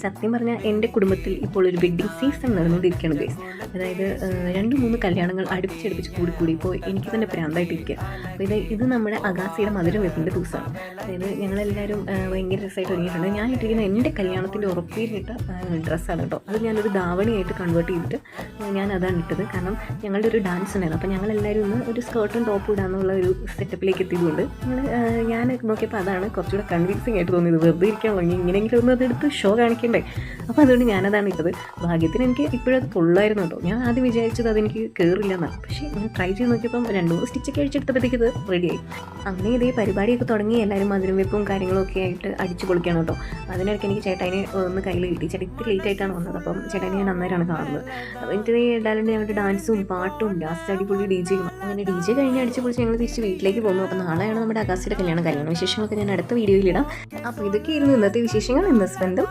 സത്യം പറഞ്ഞാൽ എൻ്റെ കുടുംബത്തിൽ ഇപ്പോൾ ഒരു വെഡ്ഡിങ് സീസൺ നടന്നുകൊണ്ടിരിക്കുകയാണ് ഗൈസ്. അതായത് 2-3 കല്യാണങ്ങൾ അടുപ്പിച്ചടുപ്പിച്ച് കൂടി ഇപ്പോൾ എനിക്ക് തന്നെ പ്രാന്തായിട്ടിരിക്കുക. അപ്പോൾ ഇത് നമ്മുടെ അഗാസിയുടെ മധുരം വെപ്പിൻ്റെ ദിവസമാണ്. അതായത് ഞങ്ങളെല്ലാവരും ഭയങ്കര രസമായിട്ട് ഒരുങ്ങിയിട്ടുണ്ട്. ഞാൻ ഇട്ടിരിക്കുന്ന എൻ്റെ കല്യാണത്തിൻ്റെ ഉറപ്പിലിട്ട ഡ്രസ്സാണ് കേട്ടോ. അത് ഞാനൊരു ധാവണിയായിട്ട് കൺവേർട്ട് ചെയ്തിട്ട് ഞാൻ അതാണ് ഇട്ടത്. കാരണം ഞങ്ങളുടെ ഒരു ഡാൻസ് ഉണ്ടായിരുന്നു. അപ്പോൾ ഞങ്ങളെല്ലാവരും ഒന്ന് ഒരു സ്കേർട്ടും ടോപ്പും ഇടാന്നുള്ള ഒരു സെറ്റപ്പിലേക്ക് എത്തിയതുകൊണ്ട് ഞാൻ നോക്കിയപ്പോൾ അതാണ് കുറച്ചുകൂടെ കൺവിൻസിങ് ആയിട്ട് തോന്നിയത്. വെറുതെ ഇരിക്കാൻ തുടങ്ങി, ഇങ്ങനെയെങ്കിലും ഒന്ന് അതെടുത്ത് ഷോ കാണിക്കണ്ടേ. അപ്പോൾ അതുകൊണ്ട് ഞാനതാണ് ഇട്ടത്. ഭാഗ്യത്തിന് എനിക്ക് ഇപ്പോഴും അത് കൊള്ളായിരുന്നു കേട്ടോ. ഞാൻ ആദ്യം വിചാരിച്ചത് അതെനിക്ക് കയറില്ല എന്നാണ്. പക്ഷേ ഞാൻ ട്രൈ ചെയ്ത് നോക്കിയപ്പം 2-3 സ്റ്റിച്ചൊക്കെ അഴിച്ചെടുത്തപ്പോഴത്തേക്ക് ഇത് റെഡിയായി. അങ്ങനെ ഇതേ പരിപാടിയൊക്കെ തുടങ്ങി. എല്ലാവരും മധുരം വെപ്പും കാര്യങ്ങളൊക്കെ ആയിട്ട് അടിച്ച് പൊളിക്കണം കേട്ടോ. അതിനിടയ്ക്ക് എനിക്ക് ചേട്ടായിനെ ഒന്ന് കയ്യിൽ കിട്ടി. ചേട്ടാ ഇത്തിരി ലേറ്റ് ആയിട്ടാണ് വന്നത്. അപ്പം ചേട്ടായിനെ ഞാൻ അന്നേരമാണ് കാണുന്നത്. അപ്പോൾ എനിക്ക് ഇടാലുണ്ട് ഞങ്ങളുടെ ഡാൻസും പാട്ടും ലാസ്റ്റ് അടിപൊളി DJയും. അങ്ങനെ DJ കഴിഞ്ഞ് അടിച്ച് പൊളിച്ച് ഞങ്ങൾ തിരിച്ച് വീട്ടിലേക്ക് പോകുന്നു. അപ്പോൾ നാളെയാണ് നമ്മുടെ അഗാസിയുടെ കല്യാണ വിശേഷങ്ങളൊക്കെ ഞാൻ അടുത്ത വീഡിയോയിൽ ഇടാം. അപ്പോൾ ഇതൊക്കെയായിരുന്നു ഇന്നത്തെ വിശേഷങ്ങൾ. ഇന്ന് സ്വന്തം